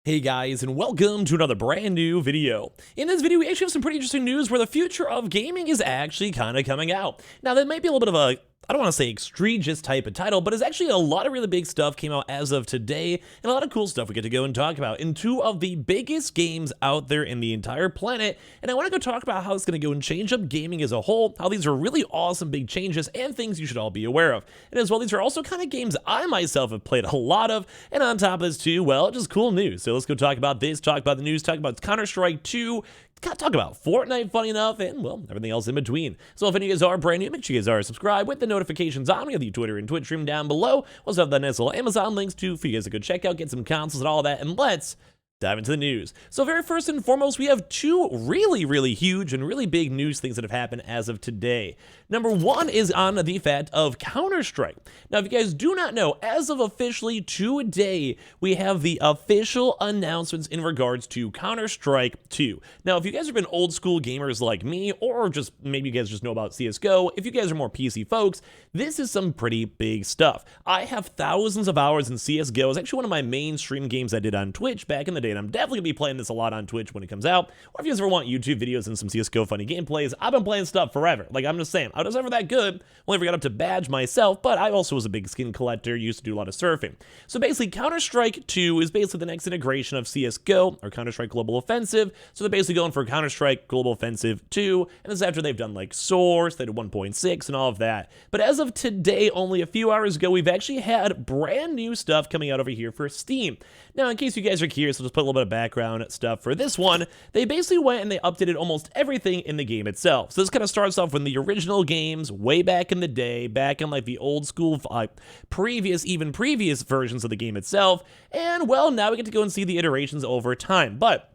Hey guys, and welcome to another brand new video. In this video, we actually have some pretty interesting news where the future of gaming is actually kind of coming out. Now, that might be a little bit of a, I don't want to say egregious type of title, but it's actually a lot of really big stuff came out as of today, and a lot of cool stuff we get to go and talk about in two of the biggest games out there in the entire planet. And I want to go talk about how it's going to go and change up gaming as a whole, how these are really awesome big changes and things you should all be aware of. And as well, these are also kind of games I myself have played a lot of, and on top of this too, well, just cool news. So let's go talk about this, talk about the news, talk about Counter-Strike 2, talk about Fortnite, funny enough, and, well, everything else in between. So if any of you guys are brand new, make sure you guys are subscribed with the notifications on. We have the Twitter and Twitch stream down below. We also have the nice little Amazon links, too, for you guys to go check out, get some consoles and all that, and let's dive into the news. So very first and foremost, we have two really huge and really big news things that have happened as of today. Number one is on the fact of Counter-Strike. Now, if you guys do not know, as of officially today, we have the official announcements in regards to Counter-Strike 2. Now, if you guys have been old school gamers like me, or just maybe you guys just know about CSGO, if you guys are more PC folks, this is some pretty big stuff. I have thousands of hours in CSGO. It's actually one of my main stream games I did on Twitch back in the day, and I'm definitely going to be playing this a lot on Twitch when it comes out. Or if you guys ever want YouTube videos and some CSGO funny gameplays, I've been playing stuff forever. Like, I'm just saying, I was never that good. Only ever got up to badge myself, but I also was a big skin collector, used to do a lot of surfing. So basically, Counter-Strike 2 is basically the next integration of CSGO, or Counter-Strike Global Offensive. So they're basically going for Counter-Strike Global Offensive 2, and this is after they've done like Source, they did 1.6 and all of that. But as of today, only a few hours ago, we've actually had brand new stuff coming out over here for Steam. Now, in case you guys are curious, I'll just put a little bit of background stuff for this one. They basically went and they updated almost everything in the game itself. So this kind of starts off with the original games way back in the day, back in like the old school, previous versions of the game itself. And well, now we get to go and see the iterations over time. But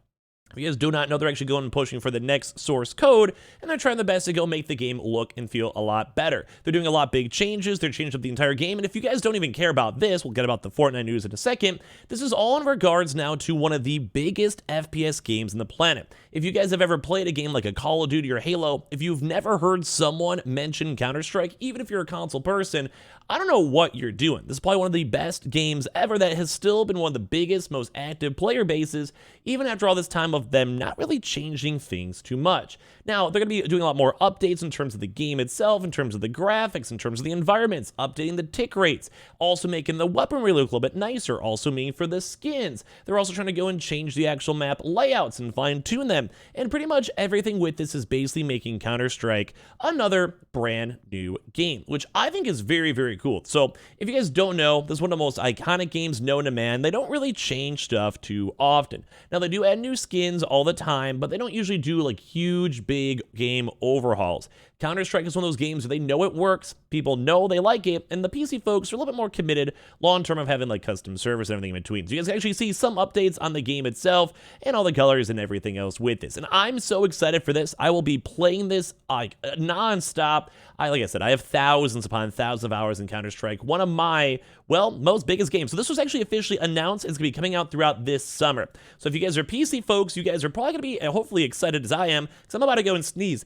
if you guys do not know, they're actually going and pushing for the next source code, and they're trying their best to go make the game look and feel a lot better. They're doing a lot of big changes. They're changing up the entire game, and if you guys don't even care about this, we'll get about the Fortnite news in a second. This is all in regards now to one of the biggest FPS games on the planet. If you guys have ever played a game like a Call of Duty or Halo, if you've never heard someone mention Counter-Strike, even if you're a console person, I don't know what you're doing. This is probably one of the best games ever that has still been one of the biggest, most active player bases, even after all this time of them not really changing things too much. Now, they're going to be doing a lot more updates in terms of the game itself, in terms of the graphics, in terms of the environments, updating the tick rates, also making the weaponry look a little bit nicer, also meaning for the skins. They're also trying to go and change the actual map layouts and fine-tune them, and pretty much everything with this is basically making Counter-Strike another brand new game, which I think is very cool. So, if you guys don't know, this is one of the most iconic games known to man. They don't really change stuff too often. Now, they do add new skins all the time, but they don't usually do like huge, big game overhauls. Counter-Strike is one of those games where they know it works, people know they like it, and the PC folks are a little bit more committed long-term of having like custom servers and everything in between. So you guys can actually see some updates on the game itself and all the colors and everything else with this. And I'm so excited for this. I will be playing this like non-stop. Like I said, I have thousands upon thousands of hours in Counter-Strike, one of my, well, most biggest games. So this was actually officially announced. It's going to be coming out throughout this summer. So if you guys are PC folks, you guys are probably going to be hopefully excited as I am, because I'm about to go and sneeze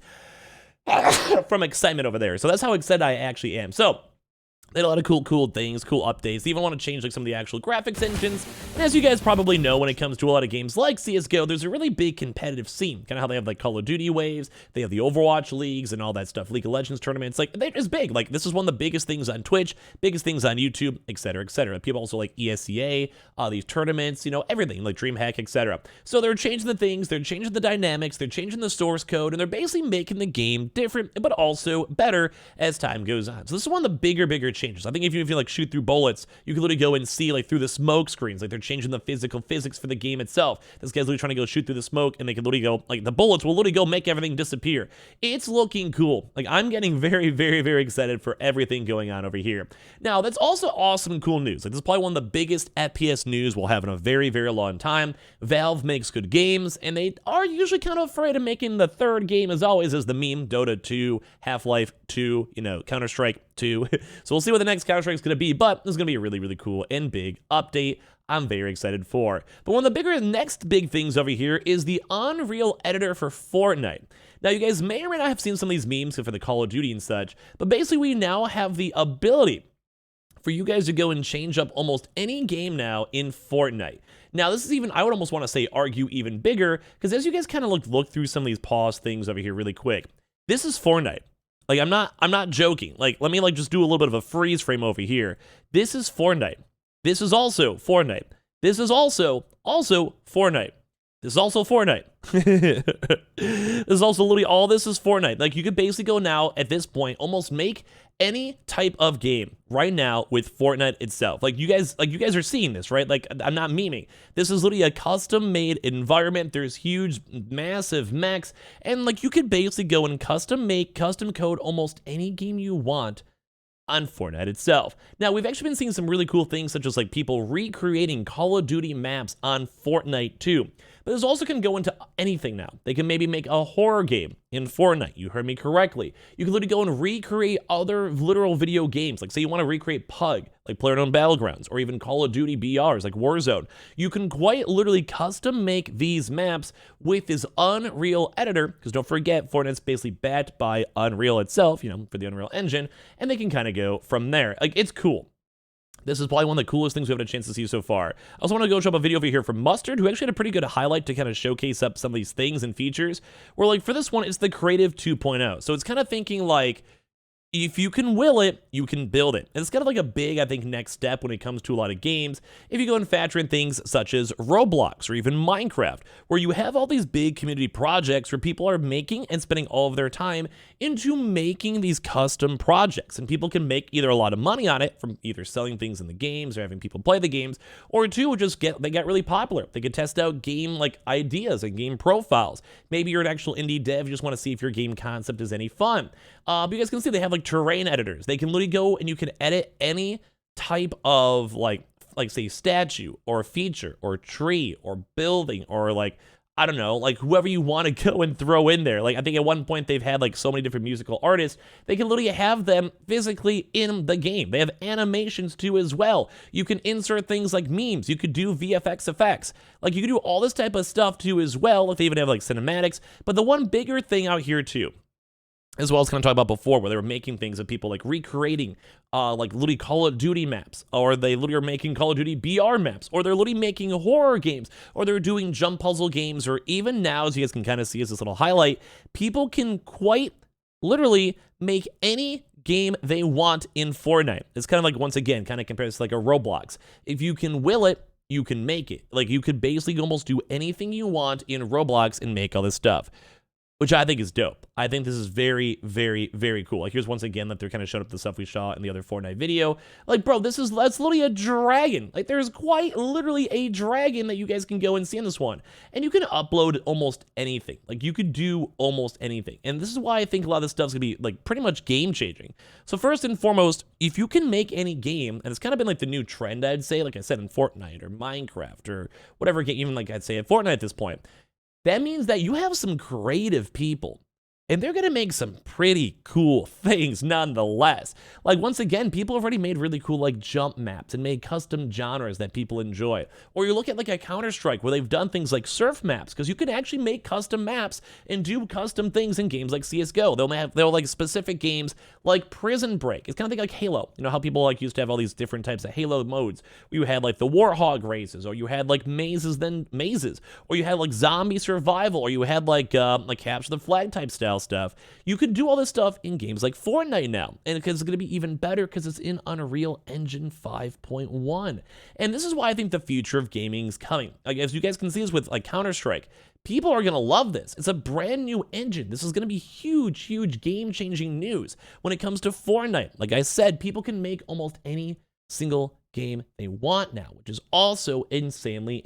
from excitement over there. So that's how excited I actually am. So they had a lot of cool things, cool updates. They even want to change like some of the actual graphics engines. And as you guys probably know, when it comes to a lot of games like CSGO, there's a really big competitive scene. Kind of how they have like Call of Duty waves, they have the Overwatch leagues and all that stuff, League of Legends tournaments. Like, it's big. Like, this is one of the biggest things on Twitch, biggest things on YouTube, etc., etc. People also like ESCA, these tournaments, you know, everything like DreamHack, etc. So they're changing the things, they're changing the dynamics, they're changing the source code, and they're basically making the game different, but also better as time goes on. So this is one of the bigger changes. I think if you like shoot through bullets, you can literally go and see like through the smoke screens, like they're changing the physical physics for the game itself. This guy's literally trying to go shoot through the smoke, and they can literally go, like the bullets will literally go make everything disappear. It's looking cool. Like, I'm getting very excited for everything going on over here. Now, that's also awesome and cool news. Like, this is probably one of the biggest FPS news we'll have in a very long time. Valve makes good games, and they are usually kind of afraid of making the third game, as always, as the meme, Dota 2, Half-Life 2, you know, Counter-Strike 2. So we'll see what the next Counter-Strike is going to be, but this is going to be a really cool and big update I'm very excited for. But one of the bigger next big things over here is the Unreal editor for Fortnite. Now, you guys may or may not have seen some of these memes for the Call of Duty and such, but basically we now have the ability for you guys to go and change up almost any game now in Fortnite. Now, this is even, I would almost want to say argue even bigger, because as you guys kind of look through some of these pause things over here really quick, this is Fortnite. Like, I'm not joking. Like, let me just do a little bit of a freeze frame over here. This is Fortnite. This is also Fortnite. This is also Fortnite. This is also Fortnite. This is also literally all this is Fortnite. Like, you could basically go now at this point, almost make any type of game right now with Fortnite itself. Like you guys are seeing this, right? Like, I'm not memeing. This is literally a custom made environment. There's huge, massive mechs, and like you could basically go and custom make, custom code almost any game you want on Fortnite itself. Now, we've actually been seeing some really cool things, such as like people recreating Call of Duty maps on Fortnite too. But this also can go into anything now. They can maybe make a horror game in Fortnite. You heard me correctly. You can literally go and recreate other literal video games. Like say you want to recreate PUBG, like PlayerUnknown's Battlegrounds, or even Call of Duty BRs, like Warzone. You can quite literally custom make these maps with this Unreal editor, because don't forget, Fortnite's basically backed by Unreal itself, you know, for the Unreal Engine, and they can kind of go from there. Like, it's cool. This is probably one of the coolest things we've had a chance to see so far. I also want to go show up a video over here from Mustard, who actually had a pretty good highlight to kind of showcase up some of these things and features. Where, like, for this one, it's the Creative 2.0. So it's kind of thinking like, if you can will it, you can build it. And it's kind of like a big, I think, next step when it comes to a lot of games. If you go and factor in things such as Roblox or even Minecraft, where you have all these big community projects where people are making and spending all of their time into making these custom projects. And people can make either a lot of money on it from either selling things in the games or having people play the games, or two, just they get really popular. They could test out game like ideas and game profiles. Maybe you're an actual indie dev, you just want to see if your game concept is any fun. But you guys can see they have like terrain editors. They can literally go and you can edit any type of like say statue or feature or tree or building or like, I don't know, like whoever you want to go and throw in there. Like I think at one point they've had like so many different musical artists, they can literally have them physically in the game. They have animations too as well. You can insert things like memes. You could do VFX effects. Like you can do all this type of stuff too as well. If they even have like cinematics. But the one bigger thing out here too, as well as kind of talk about before, where they were making things of people like recreating like literally Call of Duty maps, or they literally are making Call of Duty BR maps, or they're literally making horror games, or they're doing jump puzzle games, or even now, as you guys can kind of see as this little highlight, people can quite literally make any game they want in Fortnite. It's kind of like, once again, kind of compares to like a Roblox. If you can will it, you can make it. Like you could basically almost do anything you want in Roblox and make all this stuff, which I think is dope. I think this is very, very, very cool. Like, here's once again that they're kind of showing up the stuff we saw in the other Fortnite video. Like, bro, that's literally a dragon. Like, there's quite literally a dragon that you guys can go and see in this one. And you can upload almost anything. Like, you could do almost anything. And this is why I think a lot of this stuff's gonna be, like, pretty much game-changing. So first and foremost, if you can make any game, and it's kind of been, like, the new trend, I'd say, like I said, in Fortnite or Minecraft or whatever game, even, like, I'd say at Fortnite at this point, that means that you have some creative people, and they're going to make some pretty cool things nonetheless. Like, once again, people have already made really cool, like, jump maps and made custom genres that people enjoy. Or you look at, like, a Counter-Strike where they've done things like surf maps, because you can actually make custom maps and do custom things in games like CSGO. They'll like, specific games like Prison Break. It's kind of like Halo. You know how people, like, used to have all these different types of Halo modes, where you had, like, the Warthog races, or you had, like, mazes, or you had, like, zombie survival, or you had, like capture the flag type style stuff. You could do all this stuff in games like Fortnite now, and because it's going to be even better because it's in Unreal Engine 5.1. And this is why I think the future of gaming is coming. Like, as you guys can see this with like Counter-Strike, people are going to love this. It's a brand new engine. This is going to be huge, huge game-changing news when it comes to Fortnite. Like I said, people can make almost any single game they want now, which is also insanely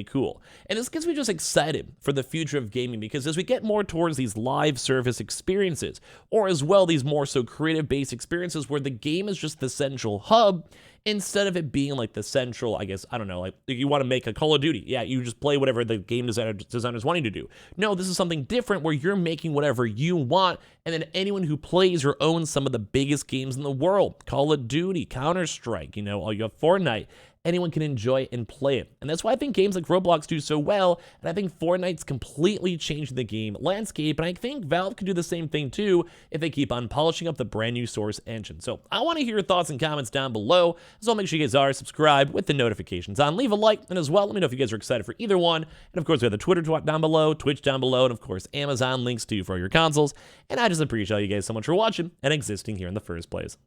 cool. And this gets me just excited for the future of gaming, because as we get more towards these live service experiences, or as well these more so creative based experiences where the game is just the central hub, instead of it being like the central, I guess, I don't know, like if you want to make a Call of Duty, yeah, you just play whatever the game designers want you to do. No, this is something different where you're making whatever you want, and then anyone who plays or owns some of the biggest games in the world, Call of Duty, Counter-Strike, you know, all you have Fortnite, anyone can enjoy and play it. And that's why I think games like Roblox do so well, and I think Fortnite's completely changed the game landscape, and I think Valve could do the same thing too if they keep on polishing up the brand new Source engine. So I want to hear your thoughts and comments down below, so make sure you guys are subscribed with the notifications on. Leave a like, and as well, let me know if you guys are excited for either one. And of course, we have the Twitter down below, Twitch down below, and of course, Amazon links too for your consoles. And I just appreciate you guys so much for watching and existing here in the first place.